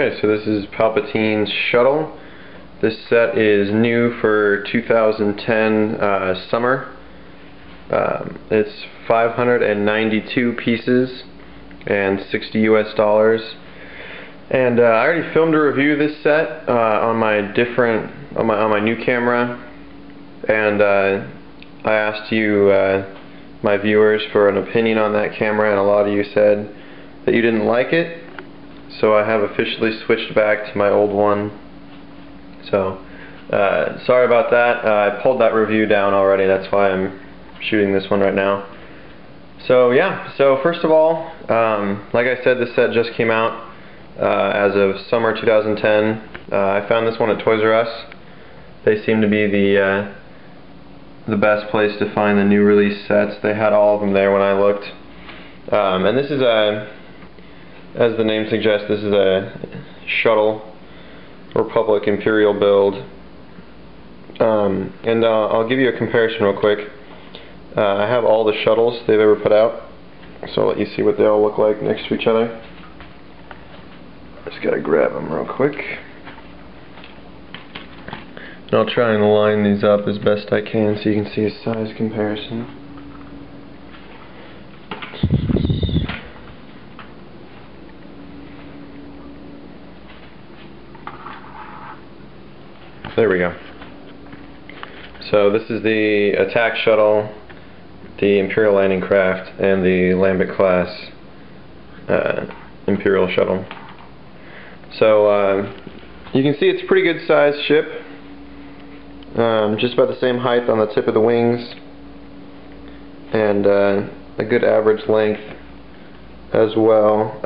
Okay, so this is Palpatine's Shuttle. This set is new for 2010 summer. It's 592 pieces and $60 US. And I already filmed a review of this set on my new camera, and I asked you, my viewers, for an opinion on that camera, and a lot of you said that you didn't like it. So I have officially switched back to my old one. So sorry about that. I pulled that review down already. That's why I'm shooting this one right now. So yeah. So first of all, like I said, this set just came out as of summer 2010. I found this one at Toys R Us. They seem to be the best place to find the new release sets. They had all of them there when I looked. And this is as the name suggests, this is a shuttle Republic Imperial build. And I'll give you a comparison real quick. I have all the shuttles they've ever put out, so I'll let you see what they all look like next to each other. Just gotta grab them real quick. And I'll try and line these up as best I can so you can see a size comparison. There we go. So this is the attack shuttle, the Imperial landing craft, and the Lambert class Imperial shuttle. So you can see it's a pretty good sized ship. Just about the same height on the tip of the wings, and a good average length as well.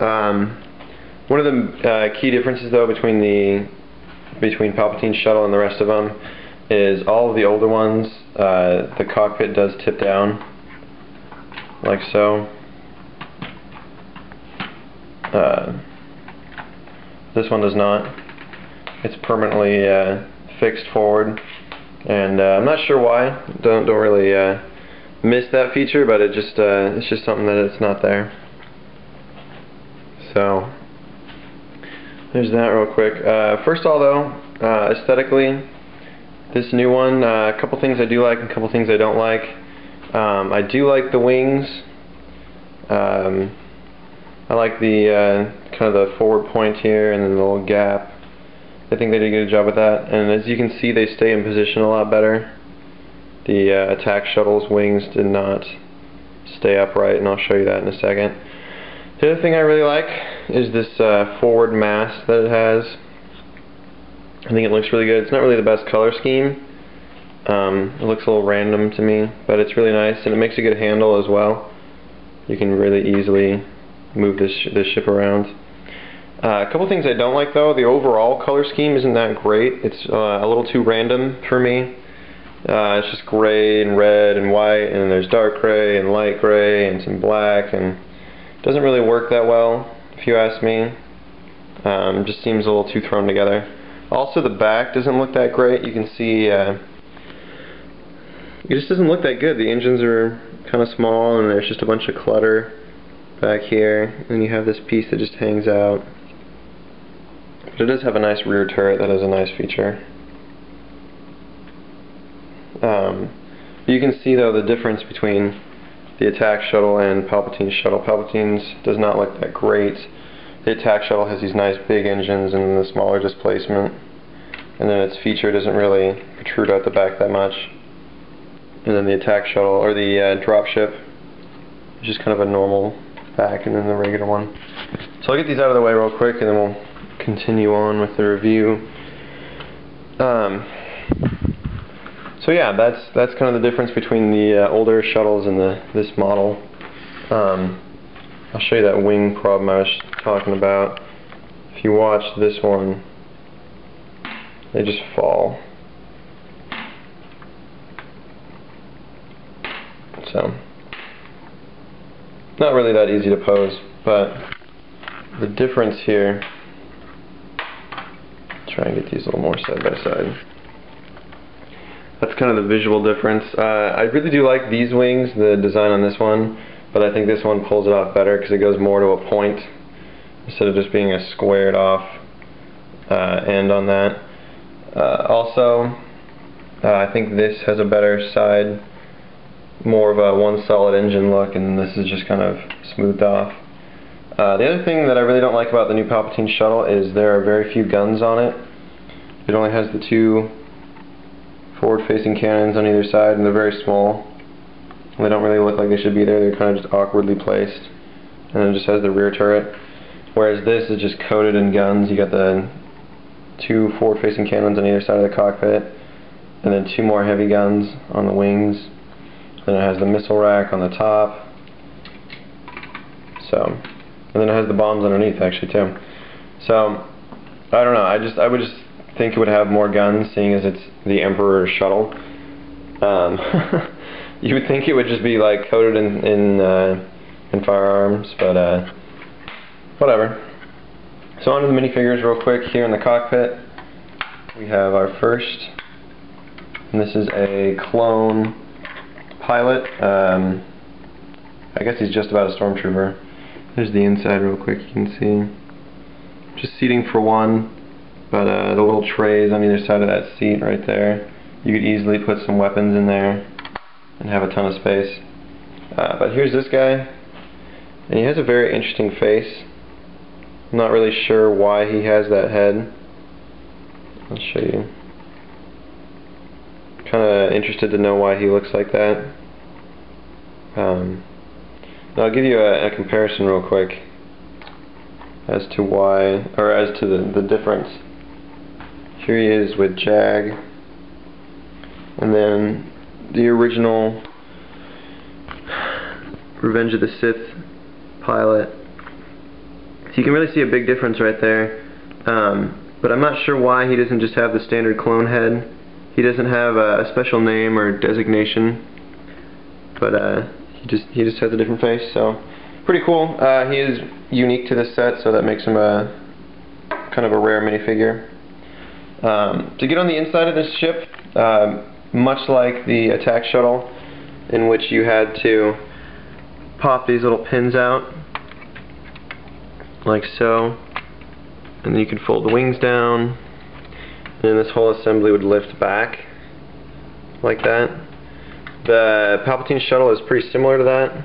One of the key differences, though, between Palpatine's Shuttle and the rest of them is all of the older ones, the cockpit does tip down, like so. This one does not. It's permanently fixed forward, and I'm not sure why. Don't really miss that feature, but it's just something that it's not there. So there's that real quick. First of all, though, aesthetically, this new one, a couple things I do like and a couple things I don't like. I do like the wings. I like the kind of the forward point here and then the little gap. I think they did a good job with that. And as you can see, they stay in position a lot better. The attack shuttle's wings did not stay upright, and I'll show you that in a second. The other thing I really like is this forward mast that it has. I think it looks really good. It's not really the best color scheme. It looks a little random to me, but it's really nice, and it makes a good handle as well. You can really easily move this ship around. A couple things I don't like, though. The overall color scheme isn't that great. It's a little too random for me. It's just gray and red and white, and there's dark gray and light gray and some black, and it doesn't really work that well, if you ask me. It just seems a little too thrown together. Also, the back doesn't look that great. You can see it just doesn't look that good. The engines are kind of small, and there's just a bunch of clutter back here, and you have this piece that just hangs out. But it does have a nice rear turret. That is a nice feature. You can see, though, the difference between the attack shuttle and Palpatine's shuttle. Palpatine's does not look that great. The attack shuttle has these nice big engines and the smaller displacement, and then its feature doesn't really protrude out the back that much. And then the attack shuttle, or the dropship, is just kind of a normal back, and then the regular one. So I'll get these out of the way real quick, and then we'll continue on with the review. So yeah, that's kind of the difference between the older shuttles and this model. I'll show you that wing problem I was talking about. If you watch this one, they just fall. So, not really that easy to pose, but the difference here, try and get these a little more side by side. That's kind of the visual difference. I really do like these wings, the design on this one, but I think this one pulls it off better because it goes more to a point instead of just being a squared off end on that. Also, I think this has a better side, more of a one solid engine look, and this is just kind of smoothed off. The other thing that I really don't like about the new Palpatine Shuttle is there are very few guns on it. It only has the 2 forward-facing cannons on either side, and they're very small. They don't really look like they should be there. They're kind of just awkwardly placed. And it just has the rear turret. Whereas this is just coated in guns. You got the 2 forward-facing cannons on either side of the cockpit, and then 2 more heavy guns on the wings. Then it has the missile rack on the top. So, and then it has the bombs underneath actually too. So, I don't know. I would just think it would have more guns, seeing as it's the Emperor Shuttle. You would think it would just be like coated in firearms, but whatever. So onto the minifigures real quick. Here in the cockpit, we have our first, and this is a clone pilot. I guess he's just about a stormtrooper. There's the inside real quick. You can see just seating for one. But the little trays on either side of that seat right there, you could easily put some weapons in there and have a ton of space. But here's this guy, and he has a very interesting face. I'm not really sure why he has that head. I'll show you. Kind of interested to know why he looks like that. I'll give you a comparison real quick as to why, or as to the difference. Here he is with Jag, and then the original Revenge of the Sith pilot. So you can really see a big difference right there, but I'm not sure why he doesn't just have the standard clone head. He doesn't have a special name or designation, but he just has a different face, so pretty cool. He is unique to this set, so that makes him a kind of a rare minifigure. To get on the inside of this ship, much like the attack shuttle, in which you had to pop these little pins out, like so, and then you could fold the wings down, and then this whole assembly would lift back, like that. The Palpatine Shuttle is pretty similar to that,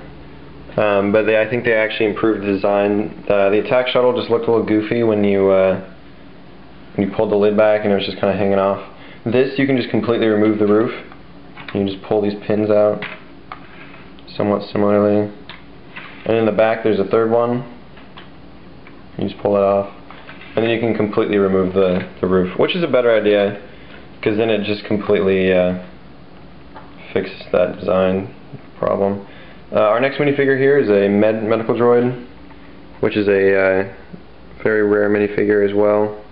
but I think they actually improved the design. The attack shuttle just looked a little goofy when you pulled the lid back and it was just kind of hanging off. This, you can just completely remove the roof. You can just pull these pins out somewhat similarly. And in the back there's a third one. You just pull it off. And then you can completely remove the roof, which is a better idea, because then it just completely fixes that design problem. Our next minifigure here is a medical droid, which is a very rare minifigure as well.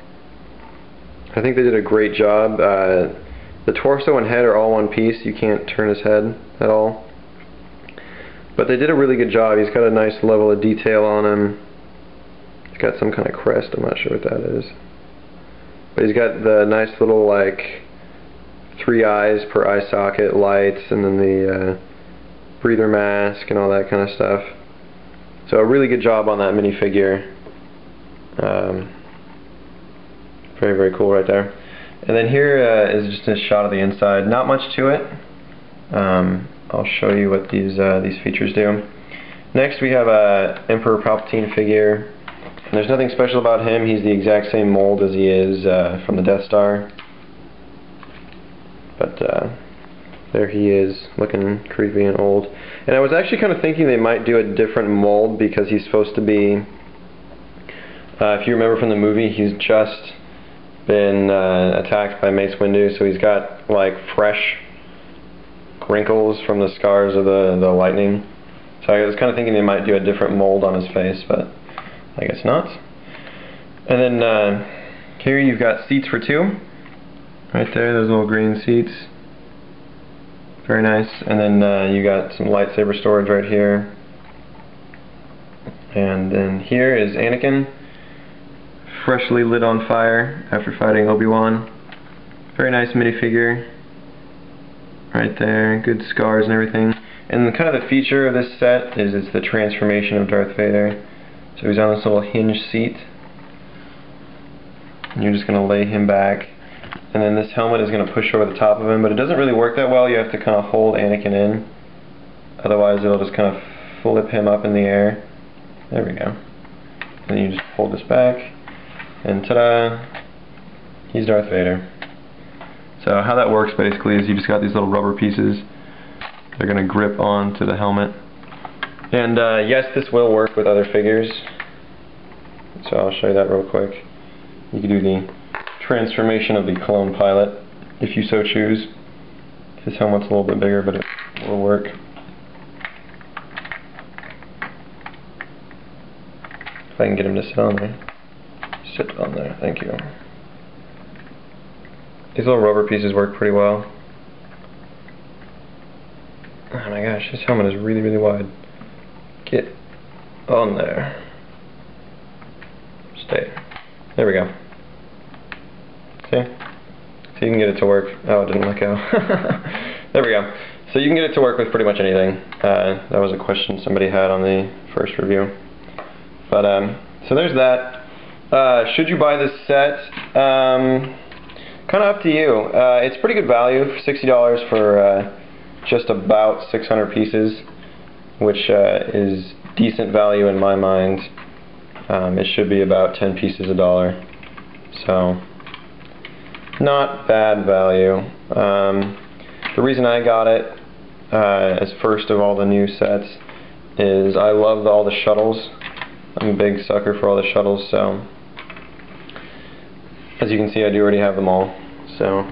I think they did a great job. The torso and head are all one piece. You can't turn his head at all. But they did a really good job. He's got a nice level of detail on him. He's got some kind of crest. I'm not sure what that is. But he's got the nice little, like, 3 eyes per eye socket lights, and then the breather mask and all that kind of stuff. So a really good job on that minifigure. Very, very cool right there. And then here is just a shot of the inside. Not much to it. I'll show you what these features do. Next we have a Emperor Palpatine figure. And there's nothing special about him. He's the exact same mold as he is from the Death Star. But there he is, looking creepy and old. And I was actually kind of thinking they might do a different mold, because he's supposed to be, if you remember from the movie, he's just been attacked by Mace Windu, so he's got like fresh wrinkles from the scars of the lightning. So I was kind of thinking they might do a different mold on his face, but I guess not. And then here you've got seats for two. Right there, those little green seats. Very nice. And then you got some lightsaber storage right here. And then here is Anakin, freshly lit on fire after fighting Obi-Wan. Very nice minifigure. Right there, good scars and everything. And kind of the feature of this set is it's the transformation of Darth Vader. So he's on this little hinge seat. And you're just going to lay him back. And then this helmet is going to push over the top of him, but it doesn't really work that well. You have to kind of hold Anakin in. Otherwise it'll just kind of flip him up in the air. There we go. And then you just hold this back. And ta-da! He's Darth Vader. So how that works basically is you just got these little rubber pieces. They're going to grip onto the helmet. And yes, this will work with other figures. So I'll show you that real quick. You can do the transformation of the clone pilot if you so choose. His helmet's a little bit bigger, but it will work. If I can get him to sit on there. Sit on there, thank you. These little rubber pieces work pretty well. Oh my gosh, this helmet is really, really wide. Get on there. Stay. There we go. See? So you can get it to work. Oh, it didn't let go. There we go. So you can get it to work with pretty much anything. That was a question somebody had on the first review. But, so there's that. Should you buy this set? Kind of up to you. It's pretty good value, $60 for just about 600 pieces, which is decent value in my mind. It should be about 10 pieces $1. So, not bad value. The reason I got it as first of all the new sets is I love all the shuttles. I'm a big sucker for all the shuttles, so as you can see I do already have them all. So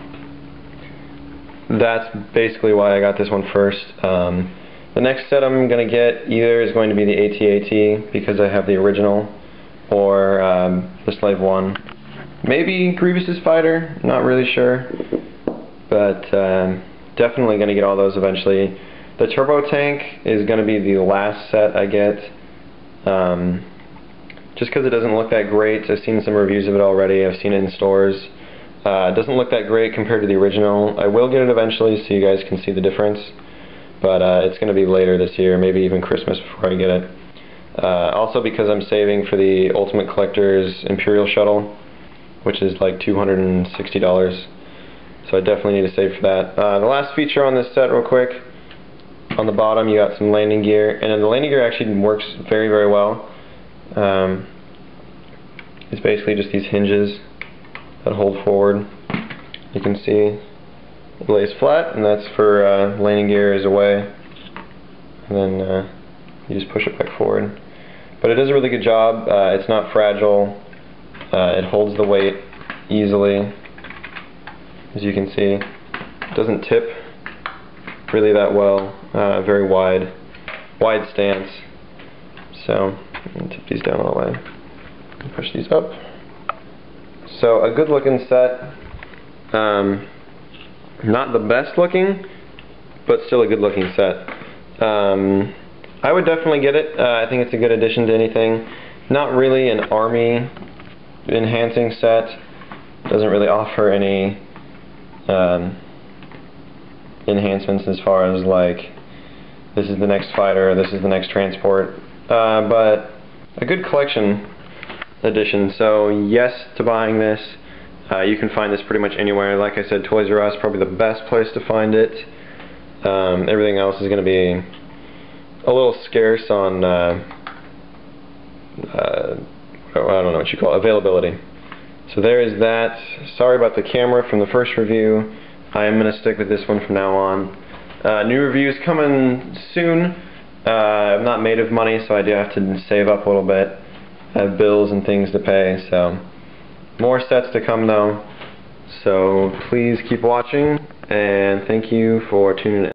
that's basically why I got this one first. The next set I'm going to get either is going to be the AT-AT because I have the original, or the Slave One. Maybe Grievous's fighter, not really sure, but definitely going to get all those eventually. The Turbo Tank is going to be the last set I get, just because it doesn't look that great. I've seen some reviews of it already, I've seen it in stores. It doesn't look that great compared to the original. I will get it eventually so you guys can see the difference, but it's going to be later this year, maybe even Christmas before I get it. Also because I'm saving for the Ultimate Collector's Imperial Shuttle, which is like $260, so I definitely need to save for that. The last feature on this set real quick, on the bottom you got some landing gear, and then the landing gear actually works very, very well. It's basically just these hinges that hold forward. You can see it lays flat, and that's for landing gear is away, and then you just push it back forward. But it does a really good job. It's not fragile. It holds the weight easily, as you can see. It doesn't tip really that well. Very wide stance. So I'm going to tip these down all the way and push these up. So a good looking set. Not the best looking, but still a good looking set. I would definitely get it. I think it's a good addition to anything. Not really an army enhancing set. Doesn't really offer any enhancements as far as like this is the next fighter, this is the next transport, but a good collection edition. So yes to buying this. You can find this pretty much anywhere. Like I said, Toys R Us probably the best place to find it. Everything else is going to be a little scarce on I don't know what you call it, availability. So there is that. Sorry about the camera from the first review. I am going to stick with this one from now on. New reviews coming soon. I'm not made of money, so I do have to save up a little bit. I have bills and things to pay, so more sets to come though. So please keep watching, and thank you for tuning in.